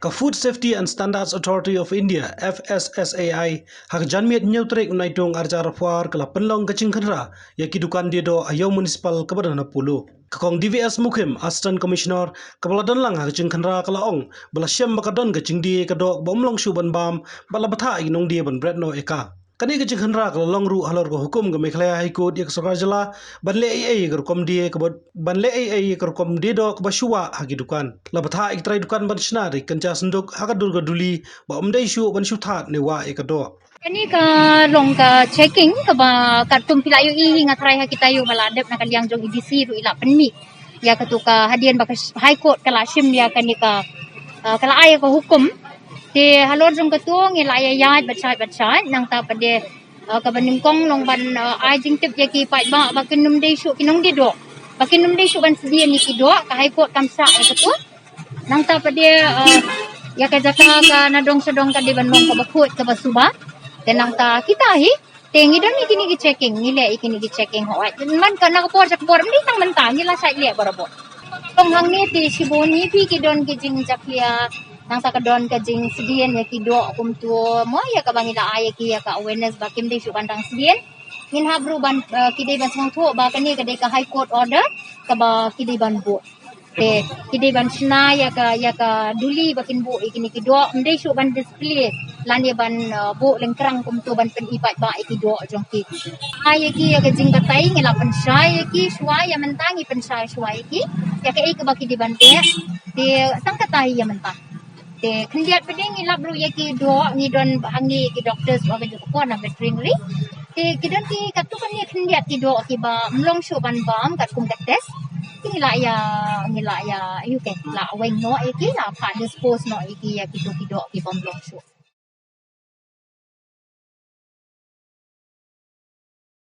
Ka Food Safety and Standards Authority of India FSSAI hak janmiat nyautrek naitong arjar fuar kala penlong kacing khenra ya kidukan dia do ayo municipal kabadana pulu kakong DVS Mukim Assistant Commissioner kabaladan lang hak kacing khenra kala ong bala syam bakadon kacing dia kadok bomlong suban bam bala batha inong dia ban bretno eka kani kacing khenra kala long ru halor ko hukum ga Meghalaya High Court ya sarkar jala banle ai gar kom dia kabad banle ai gar kom dia do kabashua hak kidukan labatha ik trai dukan ban shnari kanca senduk hak durga duli ba omdai shu ban shu that ne wa ekado Kani ka long ka checking ka ba kartum pilayo I hinga try ha kita yo baladep na kaliang jong EDC ru ila penmi ya katuka hadian ba High Court kala sim ya kani ka kala ay ko hukum te halor jong katong ila ya bacai nang ta pade ka banim kong long ban ai jing tip ya ki pai ba kinum dei shu kinong di do kinum dei shu ban sedia ni ki do ka High Court kamsa ya katu nang ta pade ya ka jaka ka nadong sedong ka di banong ka bakut ka basuba tenang ta kita hi tengi don ikini gi checking nile ikini gi checking ho man ka na por jak por ni tang mentang nila sai le barabo tong hang ni ti siboni pi ki don ki jing jaklia nang ta ka don ka jing sidien ya ki do kum tu mo ya ka bangila ay ki ya ka awareness ba kim de su bandang sidien ngin habru ban ki de ban sang tho ba ka ni ka de ka High Court order ka ba ki de ban bo te kide ban sna ya ka duli bakin bu ikini ki do mde su ban display lan ya ban bu lengkrang kum tu ban pen ipat ba iki do jong ki ay ki ya ka jing batai ngela pen sai ki swai ya mentang i pen sai swai ki ya ka ik ba ki di ban te sang katai ya mentang te khendiat peding ngila bru ya ki do ni don hangi ki doctors ba ju ko na veterinary te kidan ki katu kan ni khendiat ki do ki ba mlong su ban bam kat kum kat test ngila ya you can la weng no iki la pa dispose no iki ya kido ki bomblong su